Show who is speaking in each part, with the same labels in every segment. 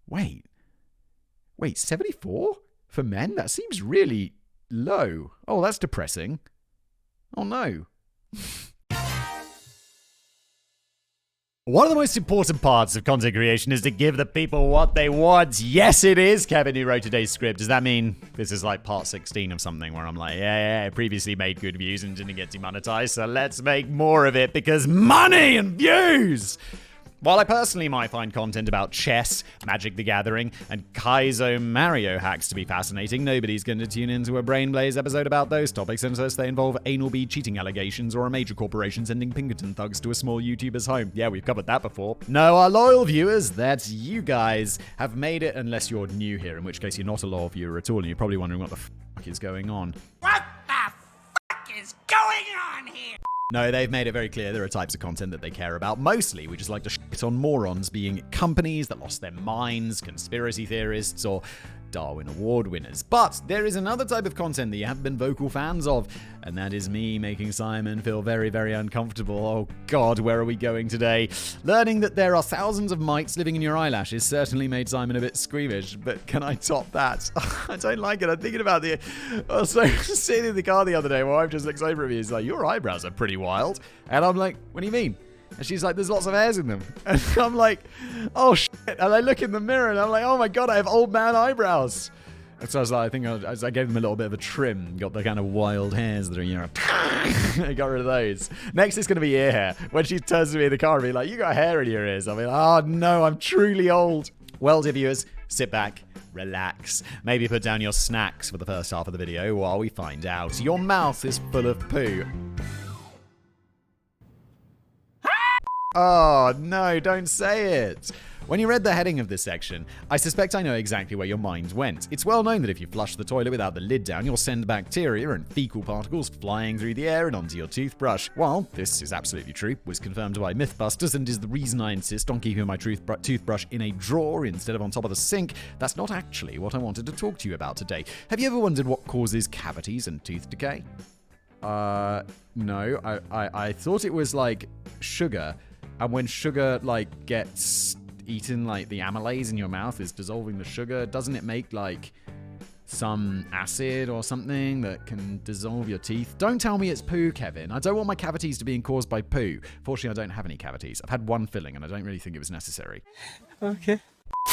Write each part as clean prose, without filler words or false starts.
Speaker 1: Wait, 74 for men? That seems really low. Oh, that's depressing. Oh no. One of the most important parts of content creation is to give the people what they want. Yes, it is. Kevin, who wrote today's script. Does that mean this is like part 16 of something where I'm like, yeah, I previously made good views and didn't get demonetized, so let's make more of it because money and views! While I personally might find content about chess, Magic the Gathering, and Kaizo Mario hacks to be fascinating, nobody's going to tune into a Brain Blaze episode about those topics unless they involve anal bead cheating allegations or a major corporation sending Pinkerton thugs to a small YouTuber's home. Yeah, we've covered that before. No, our loyal viewers, that's you guys, have made it unless you're new here, in which case you're not a loyal viewer at all, and you're probably wondering what the fuck is going on.
Speaker 2: What the fuck is going on here?
Speaker 1: No, they've made it very clear there are types of content that they care about. Mostly, we just like to shit on morons, being companies that lost their minds, conspiracy theorists, or Darwin Award winners. But there is another type of content that you haven't been vocal fans of, and that is me making Simon feel very, very uncomfortable. Oh God, where are we going today? Learning that there are thousands of mites living in your eyelashes certainly made Simon a bit squeamish, but can I top that? I don't like it. I'm thinking about the... Also, sitting in the car the other day, my wife just looks over at me and is like, your eyebrows are pretty wild. And I'm like, what do you mean? And she's like, there's lots of hairs in them. And I'm like, oh shit. And I look in the mirror and I'm like, oh my God, I have old man eyebrows. And so I was like, I gave them a little bit of a trim. Got the kind of wild hairs that are, I got rid of those. Next is going to be ear hair. When she turns to me in the car and be like, you got hair in your ears. I'll be like, oh no, I'm truly old. Well, dear viewers, sit back, relax. Maybe put down your snacks for the first half of the video while we find out. Your mouth is full of poo. Oh, no, don't say it. When you read the heading of this section, I suspect I know exactly where your mind went. It's well known that if you flush the toilet without the lid down, you'll send bacteria and fecal particles flying through the air and onto your toothbrush. While this is absolutely true, was confirmed by Mythbusters, and is the reason I insist on keeping my toothbrush in a drawer instead of on top of the sink, that's not actually what I wanted to talk to you about today. Have you ever wondered what causes cavities and tooth decay? No. I thought it was like sugar. And when sugar, like, gets eaten, like, the amylase in your mouth is dissolving the sugar, doesn't it make, like, some acid or something that can dissolve your teeth? Don't tell me it's poo, Kevin. I don't want my cavities to be caused by poo. Fortunately, I don't have any cavities. I've had one filling, and I don't really think it was necessary.
Speaker 3: Okay.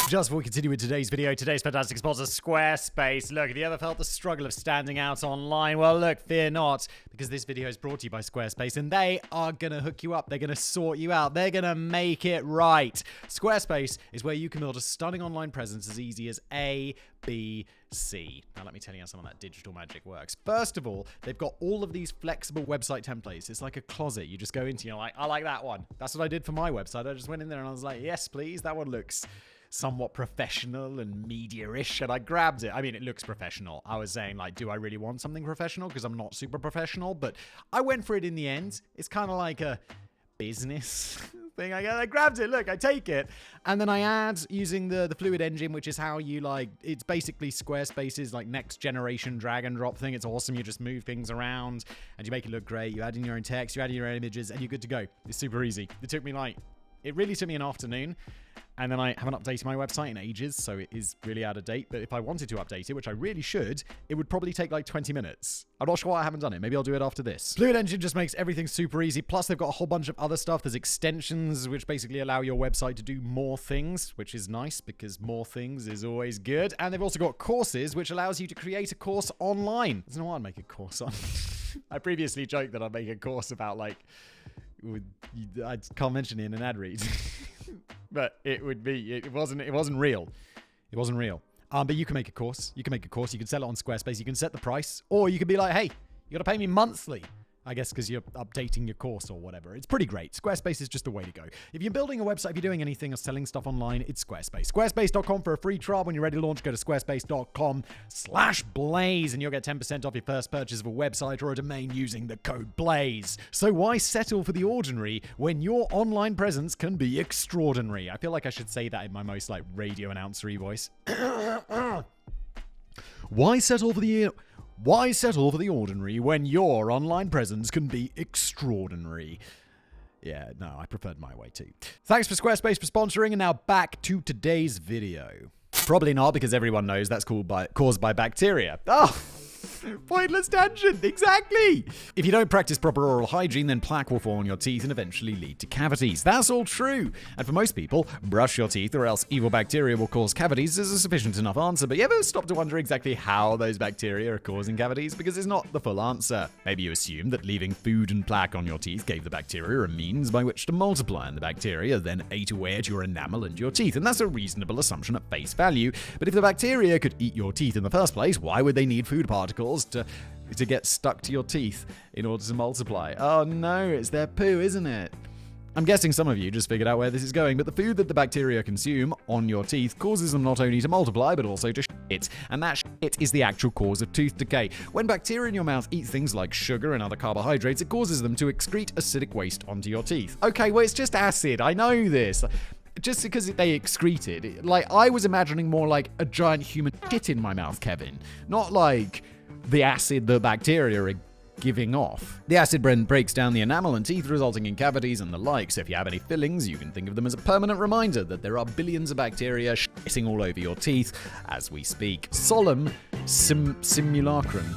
Speaker 1: Just before we continue with today's video, today's fantastic sponsor, Squarespace. Look, have you ever felt the struggle of standing out online? Well, look, fear not, because this video is brought to you by Squarespace, and they are going to hook you up. They're going to sort you out. They're going to make it right. Squarespace is where you can build a stunning online presence as easy as A, B, C. Now, let me tell you how some of that digital magic works. First of all, they've got all of these flexible website templates. It's like a closet. You just go into, you're like, I like that one. That's what I did for my website. I just went in there and I was like, yes, please. That one looks somewhat professional and media-ish, and I grabbed it. I mean, it looks professional. I was saying, like, do I really want something professional? Because I'm not super professional, but I went for it in the end. It's kind of like a business thing. I grabbed it. Look, I take it. And then I add using the Fluid engine, which is how you, like, it's basically Squarespace's, like, next generation drag and drop thing. It's awesome. You just move things around and you make it look great. You add in your own text, you add in your own images, and you're good to go. It's super easy. It really took me an afternoon. And then I haven't updated my website in ages, so it is really out of date. But if I wanted to update it, which I really should, it would probably take like 20 minutes. I'm not sure why I haven't done it. Maybe I'll do it after this. Fluid Engine just makes everything super easy. Plus, they've got a whole bunch of other stuff. There's extensions, which basically allow your website to do more things, which is nice because more things is always good. And they've also got courses, which allows you to create a course online. I don't know what I'd make a course on. I previously joked that I'd make a course about, like, I can't mention it in an ad read. But it wasn't real. It wasn't real. But you can make a course. You can sell it on Squarespace. You can set the price. Or you could be like, hey, you got to pay me monthly. I guess because you're updating your course or whatever. It's pretty great. Squarespace is just the way to go. If you're building a website, if you're doing anything or selling stuff online, it's Squarespace. Squarespace.com for a free trial. When you're ready to launch, go to squarespace.com/blaze and you'll get 10% off your first purchase of a website or a domain using the code BLAZE. So why settle for the ordinary when your online presence can be extraordinary? I feel like I should say that in my most, like, radio announcer-y voice. Why settle for the ordinary when your online presence can be extraordinary? Yeah, no, I preferred my way too. Thanks for Squarespace for sponsoring, and now back to today's video. Probably not, because everyone knows that's caused by bacteria. Oh! Pointless tangent, exactly. If you don't practice proper oral hygiene, then plaque will form on your teeth and eventually lead to cavities. That's all true. And for most people, brush your teeth or else evil bacteria will cause cavities is a sufficient enough answer. But you ever stop to wonder exactly how those bacteria are causing cavities? Because it's not the full answer. Maybe you assume that leaving food and plaque on your teeth gave the bacteria a means by which to multiply, and the bacteria then ate away at your enamel and your teeth. And that's a reasonable assumption at face value. But if the bacteria could eat your teeth in the first place, why would they need food particles to get stuck to your teeth in order to multiply? Oh no, it's their poo, isn't it? I'm guessing some of you just figured out where this is going, but the food that the bacteria consume on your teeth causes them not only to multiply, but also to shit. And that shit is the actual cause of tooth decay. When bacteria in your mouth eat things like sugar and other carbohydrates, it causes them to excrete acidic waste onto your teeth. Okay, well, it's just acid. I know this. Just because they excrete it. Like, I was imagining more like a giant human shit in my mouth, Kevin. Not like the acid the bacteria are giving off. The acid breaks down the enamel and teeth, resulting in cavities and the like. So if you have any fillings, you can think of them as a permanent reminder that there are billions of bacteria shitting all over your teeth as we speak. Solemn simulacrum.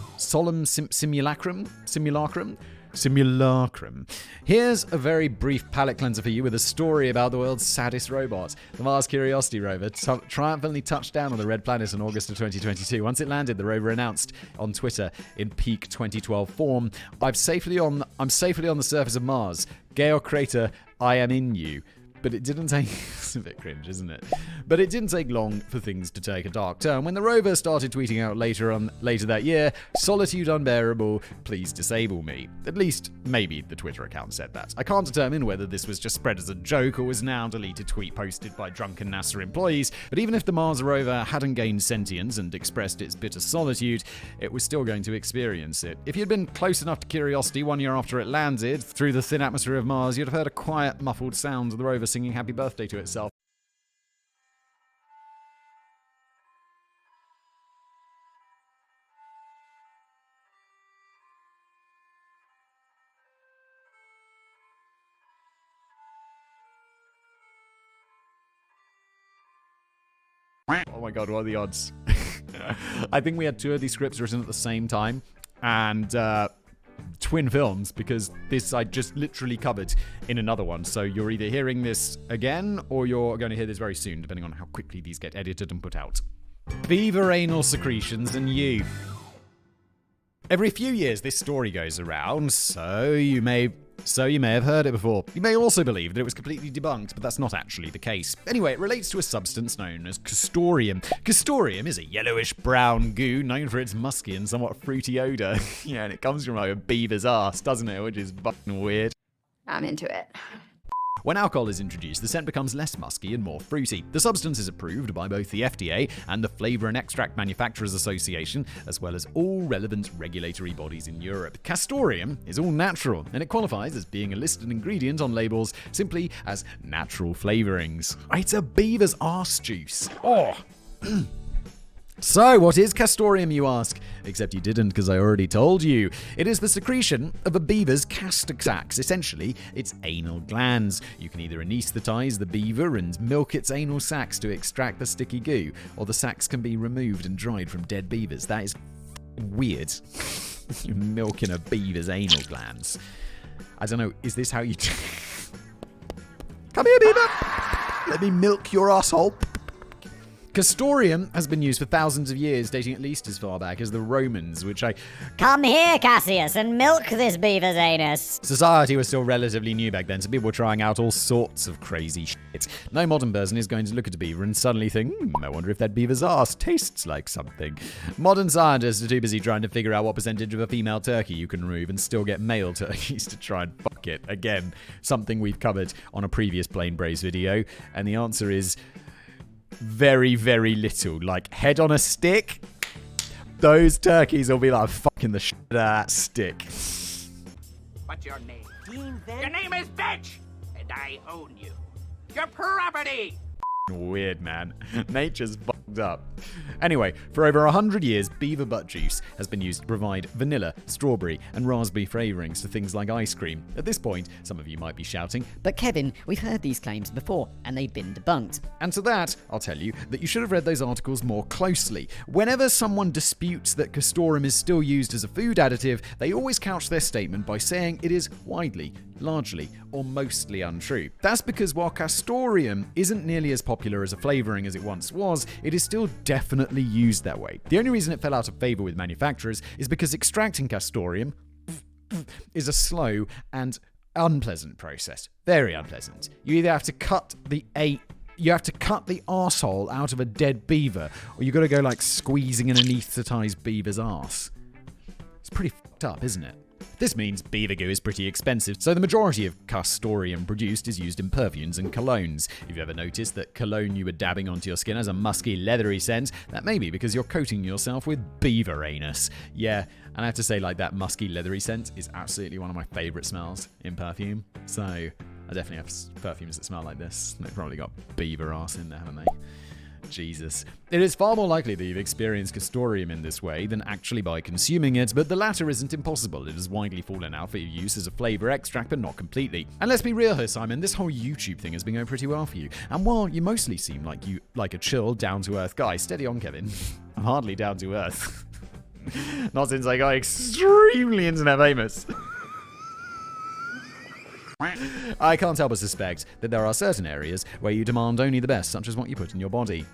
Speaker 1: Here's a very brief palate cleanser for you with a story about the world's saddest robot. The Mars Curiosity rover triumphantly touched down on the Red Planet in August of 2022. Once it landed, the rover announced on Twitter in peak 2012 form, I'm safely on the surface of Mars. Gale crater, I am in you. But it didn't take... It's a bit cringe, isn't it? But it didn't take long for things to take a dark turn. When the rover started tweeting out later that year, solitude unbearable, please disable me. At least, maybe the Twitter account said that. I can't determine whether this was just spread as a joke or was now a deleted tweet posted by drunken NASA employees, but even if the Mars rover hadn't gained sentience and expressed its bitter solitude, it was still going to experience it. If you'd been close enough to Curiosity 1 year after it landed, through the thin atmosphere of Mars, you'd have heard a quiet, muffled sound of the rover singing happy birthday to itself. Oh my god, what are the odds? I think we had two of these scripts written at the same time, and twin films, because this I just literally covered in another one. So you're either hearing this again or you're going to hear this very soon, depending on how quickly these get edited and put out. Beaver anal secretions and you. Every few years this story goes around, so you may have heard it before. You may also believe that it was completely debunked, but that's not actually the case. Anyway, it relates to a substance known as Castoreum. Castoreum is a yellowish-brown goo known for its musky and somewhat fruity odor. Yeah, and it comes from like a beaver's ass, doesn't it? Which is fucking weird.
Speaker 3: I'm into it.
Speaker 1: When alcohol is introduced, the scent becomes less musky and more fruity. The substance is approved by both the FDA and the Flavor and Extract Manufacturers Association, as well as all relevant regulatory bodies in Europe. Castoreum is all natural, and it qualifies as being a listed ingredient on labels simply as natural flavorings. It's a beaver's arse juice. Oh! So, what is Castoreum, you ask? Except you didn't, because I already told you. It is the secretion of a beaver's castor sacs. Essentially, it's anal glands. You can either anesthetize the beaver and milk its anal sacs to extract the sticky goo, or the sacs can be removed and dried from dead beavers. That is weird. You're milking a beaver's anal glands. I don't know, is this how you... Come here, beaver! Let me milk your asshole. Castoreum has been used for thousands of years, dating at least as far back as the Romans, which
Speaker 4: Come here, Cassius, and milk this beaver's anus.
Speaker 1: Society was still relatively new back then, so people were trying out all sorts of crazy shit. No modern person is going to look at a beaver and suddenly think, I wonder if that beaver's ass tastes like something. Modern scientists are too busy trying to figure out what percentage of a female turkey you can remove and still get male turkeys to try and fuck it. Again, something we've covered on a previous Plain Brace video, and the answer is... very, very little. Like, head on a stick, those turkeys will be like fucking the shit out of that stick.
Speaker 2: What's your name?
Speaker 3: Dean Van...
Speaker 2: Your name is Vetch, and I own you. Your property!
Speaker 1: Weird, man. Nature's fucking up. Anyway, for over 100 years, beaver butt juice has been used to provide vanilla, strawberry, and raspberry flavorings to things like ice cream. At this point, some of you might be shouting,
Speaker 4: But Kevin, we've heard these claims before, and they've been debunked.
Speaker 1: and to that, I'll tell you that you should have read those articles more closely. Whenever someone disputes that Castoreum is still used as a food additive, they always couch their statement by saying it is widely, largely, or mostly untrue. That's because while Castoreum isn't nearly as popular as a flavoring as it once was, it is still definitely used that way. The only reason it fell out of favor with manufacturers is because extracting Castoreum is a slow and unpleasant process. Very unpleasant. You either have to cut the arsehole out of a dead beaver, or you got to go like squeezing an anesthetized beaver's arse. It's pretty fucked up, isn't it? This means beaver goo is pretty expensive, so the majority of Castoreum produced is used in perfumes and colognes. If you've ever noticed that cologne you were dabbing onto your skin has a musky, leathery scent, that may be because you're coating yourself with beaver anus. Yeah, and I have to say, like, that musky, leathery scent is absolutely one of my favourite smells in perfume. So, I definitely have perfumes that smell like this. They've probably got beaver arse in there, haven't they? Jesus. It is far more likely that you've experienced Castoreum in this way than actually by consuming it, but the latter isn't impossible. It has widely fallen out for use as a flavour extract, but not completely. And let's be real here, Simon, this whole YouTube thing has been going pretty well for you. And while you mostly seem like a chill, down-to-earth guy, steady on, Kevin. I'm hardly down-to-earth. Not since I got extremely internet famous. I can't help but suspect that there are certain areas where you demand only the best, such as what you put in your body.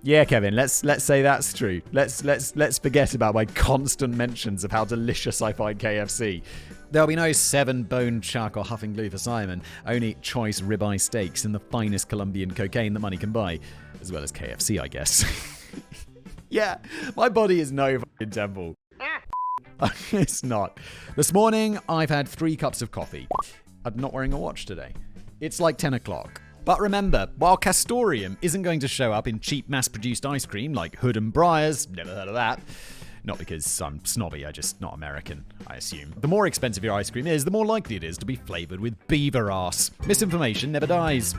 Speaker 1: Yeah, Kevin, let's say that's true. Let's forget about my constant mentions of how delicious I find KFC. There'll be no 7-bone chuck or huffing glue for Simon, only choice ribeye steaks and the finest Colombian cocaine that money can buy, as well as KFC, I guess. Yeah, my body is no fucking temple. It's not. This morning, I've had 3 cups of coffee. I'm not wearing a watch today. It's like 10 o'clock. But remember, while Castoreum isn't going to show up in cheap mass-produced ice cream like Hood and Briar's, never heard of that. Not because I'm snobby, I'm just not American, I assume. The more expensive your ice cream is, the more likely it is to be flavoured with beaver arse. Misinformation never dies.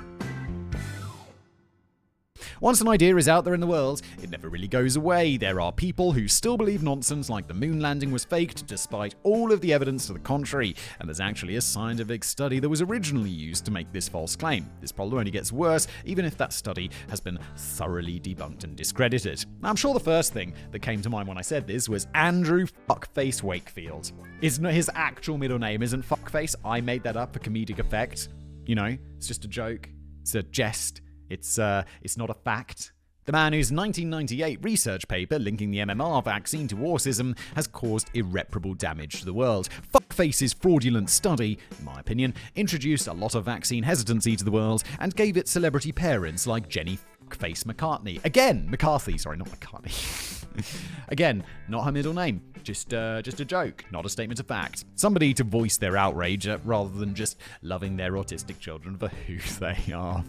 Speaker 1: Once an idea is out there in the world, it never really goes away. There are people who still believe nonsense like the moon landing was faked, despite all of the evidence to the contrary. And there's actually a scientific study that was originally used to make this false claim. This problem only gets worse, even if that study has been thoroughly debunked and discredited. I'm sure the first thing that came to mind when I said this was Andrew Fuckface Wakefield. His actual middle name isn't Fuckface. I made that up for comedic effect. You know, it's just a joke. It's a jest. It's not a fact. The man whose 1998 research paper linking the MMR vaccine to autism has caused irreparable damage to the world. Fuckface's fraudulent study, in my opinion, introduced a lot of vaccine hesitancy to the world and gave it celebrity parents like Jenny Fuckface McCartney. McCarthy, not McCartney. Again, not her middle name. Just a joke, not a statement of fact. Somebody to voice their outrage rather than just loving their autistic children for who they are.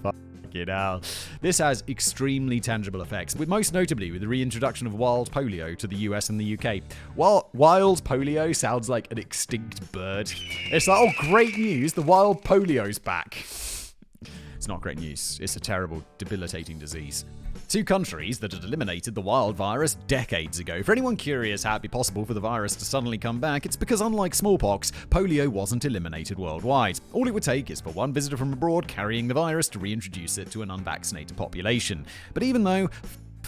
Speaker 1: This has extremely tangible effects, most notably with the reintroduction of wild polio to the US and the UK. While wild polio sounds like an extinct bird, it's like, oh, great news, the wild polio's back. It's not great news. It's a terrible, debilitating disease. 2 countries that had eliminated the wild virus decades ago. For anyone curious how it'd be possible for the virus to suddenly come back, it's because unlike smallpox, polio wasn't eliminated worldwide. All it would take is for one visitor from abroad carrying the virus to reintroduce it to an unvaccinated population. But even though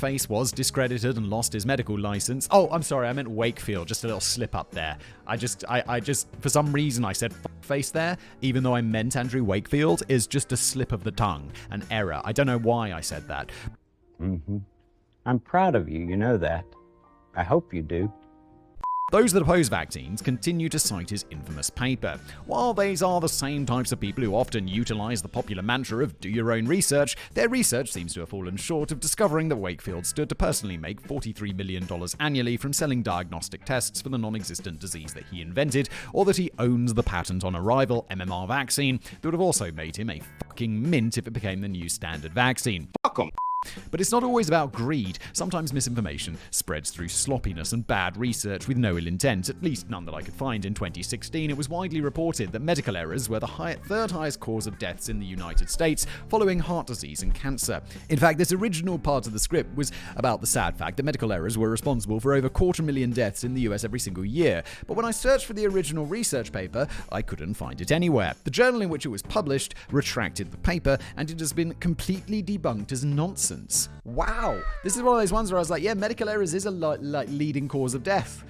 Speaker 1: Face was discredited and lost his medical license. Oh, I'm sorry, I meant Wakefield. Just a little slip up there. I just, for some reason, I said face there, even though I meant Andrew Wakefield, is just a slip of the tongue, an error. I don't know why I said that.
Speaker 5: I'm proud of you, you know that. I hope you do.
Speaker 1: Those that oppose vaccines continue to cite his infamous paper. While these are the same types of people who often utilize the popular mantra of do your own research, their research seems to have fallen short of discovering that Wakefield stood to personally make $43 million annually from selling diagnostic tests for the non-existent disease that he invented, or that he owns the patent on a rival MMR vaccine that would have also made him a fucking mint if it became the new standard vaccine.
Speaker 5: Fuck 'em.
Speaker 1: But it's not always about greed. Sometimes misinformation spreads through sloppiness and bad research with no ill intent, at least none that I could find. In 2016, it was widely reported that medical errors were the third highest cause of deaths in the United States, following heart disease and cancer. In fact, this original part of the script was about the sad fact that medical errors were responsible for over 250,000 deaths in the US every single year. But when I searched for the original research paper, I couldn't find it anywhere. The journal in which it was published retracted the paper, and it has been completely debunked as nonsense. Wow. This is one of those ones where I was like, yeah, medical errors is a leading cause of death.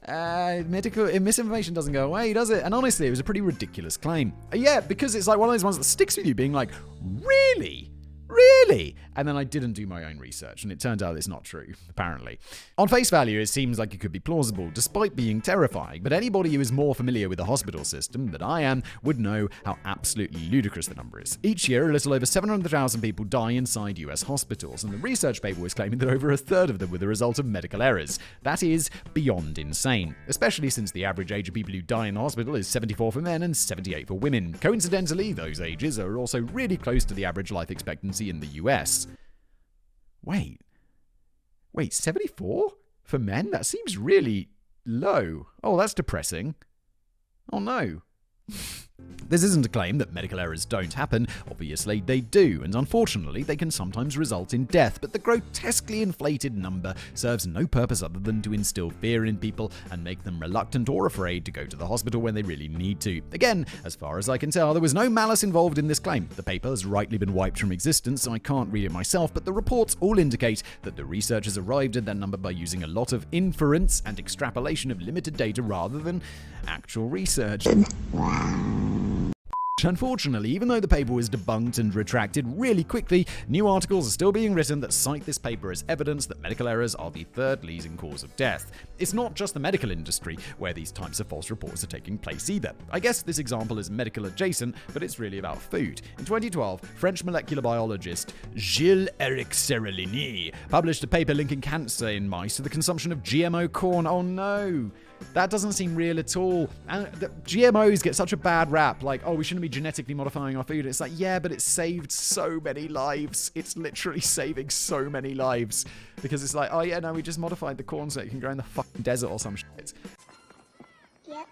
Speaker 1: Misinformation doesn't go away, does it? And honestly, it was a pretty ridiculous claim. Yeah, because it's like one of those ones that sticks with you, being like, really? Really? And then I didn't do my own research, and it turned out it's not true, apparently. On face value, it seems like it could be plausible, despite being terrifying, but anybody who is more familiar with the hospital system than I am would know how absolutely ludicrous the number is. Each year, a little over 700,000 people die inside US hospitals, and the research paper was claiming that over a third of them were the result of medical errors. That is beyond insane, especially since the average age of people who die in the hospital is 74 for men and 78 for women. Coincidentally, those ages are also really close to the average life expectancy in the US. Wait, 74 for men? That seems really low. Oh, that's depressing. Oh no. This isn't a claim that medical errors don't happen. Obviously, they do, and unfortunately, they can sometimes result in death, but the grotesquely inflated number serves no purpose other than to instill fear in people and make them reluctant or afraid to go to the hospital when they really need to. Again, as far as I can tell, there was no malice involved in this claim. The paper has rightly been wiped from existence, so I can't read it myself, but the reports all indicate that the researchers arrived at that number by using a lot of inference and extrapolation of limited data rather than actual research. Unfortunately, even though the paper was debunked and retracted really quickly, new articles are still being written that cite this paper as evidence that medical errors are the third leading cause of death. It's not just the medical industry where these types of false reports are taking place either. I guess this example is medical adjacent, but it's really about food. In 2012, French molecular biologist Gilles-Éric Seralini published a paper linking cancer in mice to the consumption of GMO corn. Oh no! That doesn't seem real at all. And GMOs get such a bad rap, like, oh, we shouldn't be genetically modifying our food. It's like, yeah, but it saved so many lives. It's literally saving so many lives. Because it's like, oh yeah, no, we just modified the corn so it can grow in the fucking desert or some shit.
Speaker 3: Yep.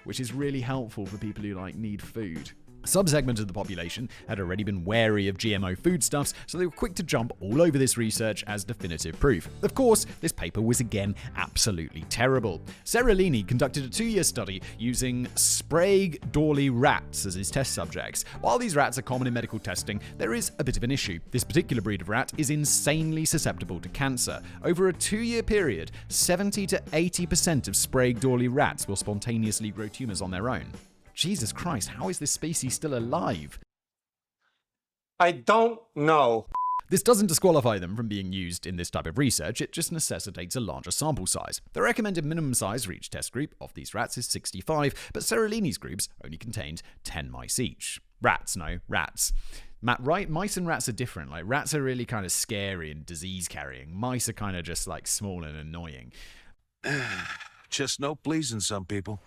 Speaker 1: Which is really helpful for people who, like, need food. A subsegment of the population had already been wary of GMO foodstuffs, so they were quick to jump all over this research as definitive proof. Of course, this paper was again absolutely terrible. Seralini conducted a 2-year study using Sprague-Dawley rats as his test subjects. While these rats are common in medical testing, there is a bit of an issue. This particular breed of rat is insanely susceptible to cancer. Over a 2-year period, 70 to 80% of Sprague-Dawley rats will spontaneously grow tumors on their own. Jesus Christ, how is this species still alive?
Speaker 6: I don't know.
Speaker 1: This doesn't disqualify them from being used in this type of research, it just necessitates a larger sample size. The recommended minimum size for each test group of these rats is 65, but Seralini's groups only contained 10 mice each. Rats. Right? Mice and rats are different. Like, rats are really kind of scary and disease-carrying. Mice are kind of just, like, small and annoying.
Speaker 7: Just no pleasing some people.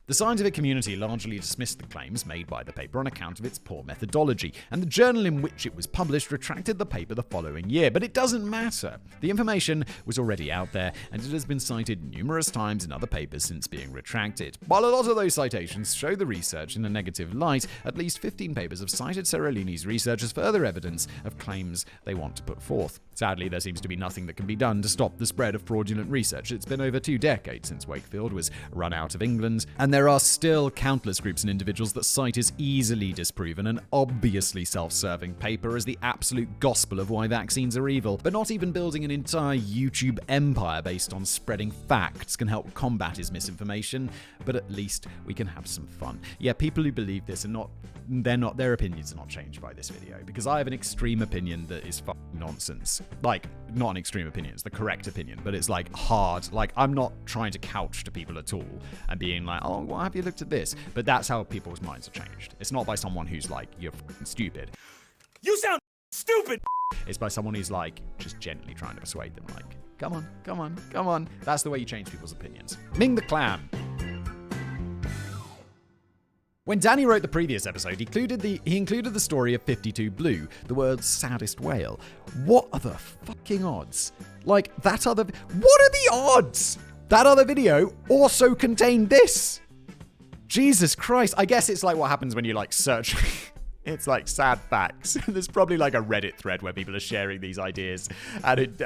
Speaker 1: The scientific community largely dismissed the claims made by the paper on account of its poor methodology, and the journal in which it was published retracted the paper the following year. But it doesn't matter. The information was already out there, and it has been cited numerous times in other papers since being retracted. While a lot of those citations show the research in a negative light, at least 15 papers have cited Seralini's research as further evidence of claims they want to put forth. Sadly, there seems to be nothing that can be done to stop the spread of fraudulent research. It's been over 2 decades since Wakefield was run out of England, and there are still countless groups and individuals that cite his easily disproven and obviously self-serving paper as the absolute gospel of why vaccines are evil. But not even building an entire YouTube empire based on spreading facts can help combat his misinformation, but at least we can have some fun. Yeah, people who believe this are their opinions are not changed by this video, because I have an extreme opinion that is fucking nonsense. Like, not an extreme opinion, it's the correct opinion, but it's like hard. Like, I'm not trying to couch to people at all and being like, oh, why have you looked at this? But that's how people's minds are changed. It's not by someone who's like, you're fucking stupid.
Speaker 2: You sound stupid!
Speaker 1: It's by someone who's like, just gently trying to persuade them, like, come on, come on, come on. That's the way you change people's opinions. Ming the clam. When Danny wrote the previous episode, he included the story of 52 Blue, the world's saddest whale. What are the fucking odds? Like, what are the odds? That other video also contained this. Jesus Christ. I guess it's like what happens when you like search. It's like sad facts. There's probably like a Reddit thread where people are sharing these ideas. And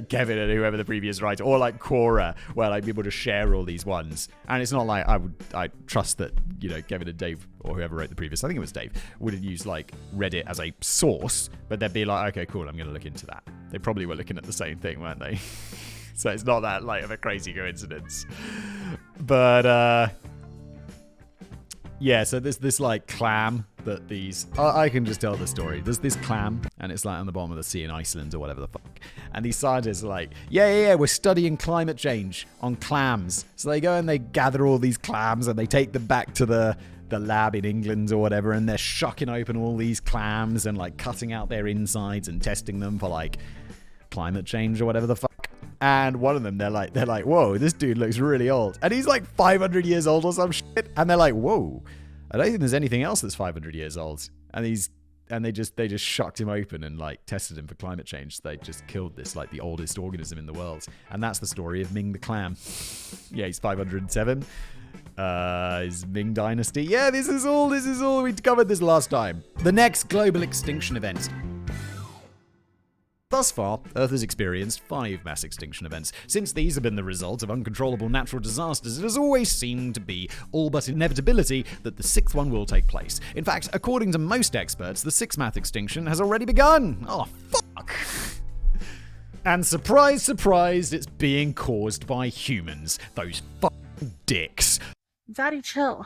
Speaker 1: Kevin and whoever the previous writer, or like Quora, where like people just share all these ones. And it's not like I trust that, you know, Kevin and Dave, or whoever wrote the previous, I think it was Dave, would use like Reddit as a source, but they'd be like, okay, cool, I'm going to look into that. They probably were looking at the same thing, weren't they? So it's not that like of a crazy coincidence. But yeah, so there's this like clam that these... I can just tell the story. There's this clam, and it's like on the bottom of the sea in Iceland or whatever the fuck. And these scientists are like, yeah, we're studying climate change on clams. So they go and they gather all these clams and they take them back to the lab in England or whatever, and they're shucking open all these clams and like cutting out their insides and testing them for like climate change or whatever the fuck. And one of them, they're like, whoa, this dude looks really old. And he's like 500 years old or some shit. And they're like, whoa, I don't think there's anything else that's 500 years old. And they just shucked him open and like tested him for climate change. They just killed this, like the oldest organism in the world. And that's the story of Ming the clam. Yeah, he's 507. Is Ming Dynasty. Yeah, this is all. We covered this last time. The next global extinction event. Thus far, Earth has experienced 5 mass extinction events. Since these have been the result of uncontrollable natural disasters, it has always seemed to be all but inevitability that the 6th one will take place. In fact, according to most experts, the 6th mass extinction has already begun. Oh, fuck. And surprise, surprise, it's being caused by humans. Those fucking dicks.
Speaker 8: Daddy, chill.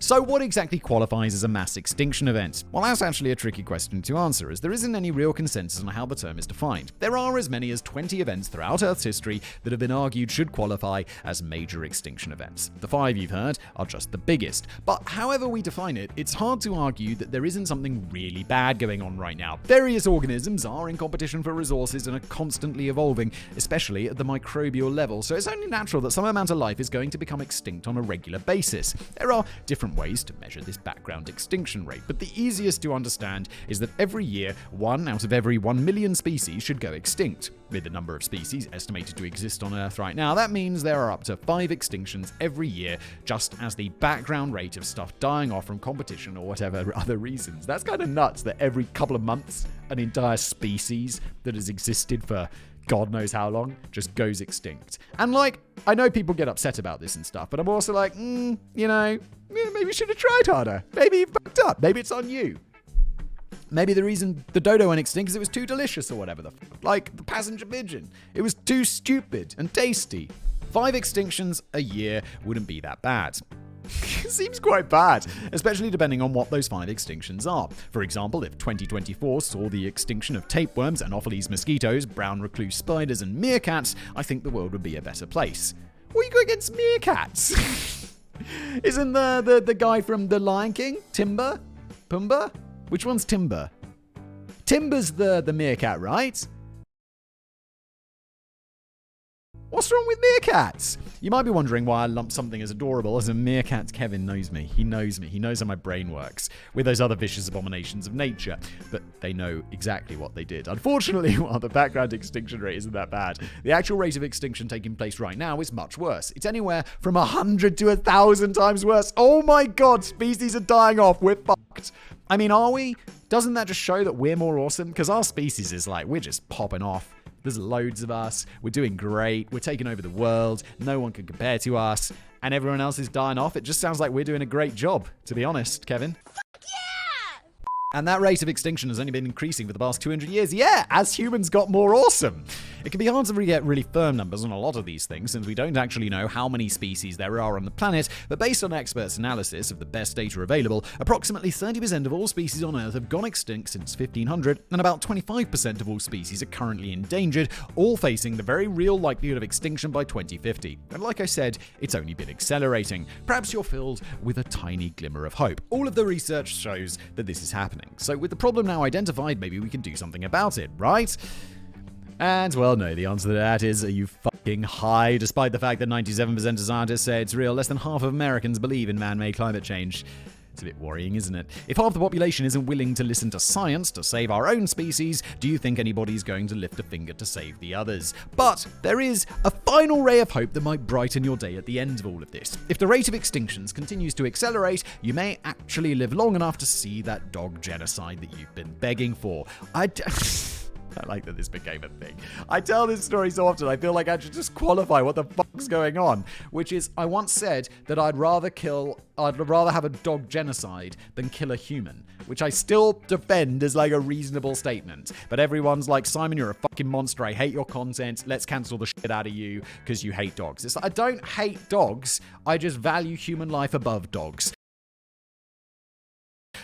Speaker 1: So what exactly qualifies as a mass extinction event? Well, that's actually a tricky question to answer, as there isn't any real consensus on how the term is defined. There are as many as 20 events throughout Earth's history that have been argued should qualify as major extinction events. The 5 you've heard are just the biggest. But however we define it, it's hard to argue that there isn't something really bad going on right now. Various organisms are in competition for resources and are constantly evolving, especially at the microbial level, so it's only natural that some amount of life is going to become extinct on a regular basis. There are different ways to measure this background extinction rate, but the easiest to understand is that every year, 1 out of every 1 million species should go extinct. With the number of species estimated to exist on Earth right now, that means there are up to 5 extinctions every year, just as the background rate of stuff dying off from competition or whatever other reasons. That's kind of nuts that every couple of months, an entire species that has existed for God knows how long just goes extinct. And like, I know people get upset about this and stuff, but I'm also like, you know, maybe you should have tried harder. Maybe you fucked up. Maybe it's on you. Maybe the reason the dodo went extinct is it was too delicious or whatever the fuck. Like the passenger pigeon. It was too stupid and tasty. 5 extinctions a year wouldn't be that bad. Seems quite bad, especially depending on what those 5 extinctions are. For example, if 2024 saw the extinction of tapeworms, Anopheles mosquitoes, brown recluse spiders, and meerkats, I think the world would be a better place. What you got against meerkats? Isn't the guy from The Lion King? Timber? Pumbaa? Which one's Timber? Timber's the meerkat, right? What's wrong with meerkats? You might be wondering why I lump something as adorable as a meerkat. Kevin knows me. He knows me. He knows how my brain works with those other vicious abominations of nature. But they know exactly what they did. Unfortunately, while the background extinction rate isn't that bad, the actual rate of extinction taking place right now is much worse. It's anywhere from 100 to 1,000 times worse. Oh my God, species are dying off. We're fucked. I mean, are we? Doesn't that just show that we're more awesome? Because our species is like, we're just popping off. There's loads of us. We're doing great. We're taking over the world. No one can compare to us. And everyone else is dying off. It just sounds like we're doing a great job, to be honest, Kevin. Fuck yeah! And that rate of extinction has only been increasing for the past 200 years. Yeah, as humans got more awesome. It can be hard to get really firm numbers on a lot of these things since we don't actually know how many species there are on the planet, but based on experts' analysis of the best data available, approximately 30% of all species on Earth have gone extinct since 1500, and about 25% of all species are currently endangered, all facing the very real likelihood of extinction by 2050. And like I said, it's only been accelerating. Perhaps you're filled with a tiny glimmer of hope. All of the research shows that this is happening. So with the problem now identified, maybe we can do something about it, right? And, well, no, the answer to that is, are you fucking high? Despite the fact that 97% of scientists say it's real, less than half of Americans believe in man-made climate change. It's a bit worrying, isn't it? If half the population isn't willing to listen to science to save our own species, do you think anybody's going to lift a finger to save the others? But there is a final ray of hope that might brighten your day at the end of all of this. If the rate of extinctions continues to accelerate, you may actually live long enough to see that dog genocide that you've been begging for. I like that this became a thing. I tell this story so often, I feel like I should just qualify what the fuck's going on. Which is, I once said that I'd rather have a dog genocide than kill a human. Which I still defend as like a reasonable statement. But everyone's like, Simon, you're a fucking monster. I hate your content. Let's cancel the shit out of you because you hate dogs. It's like, I don't hate dogs. I just value human life above dogs.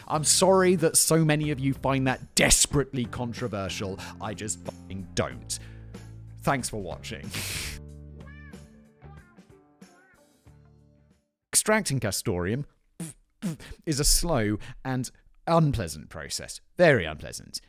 Speaker 1: I'm sorry that so many of you find that desperately controversial. I just fucking don't. Thanks for watching. Extracting Castoreum is a slow and unpleasant process. Very unpleasant.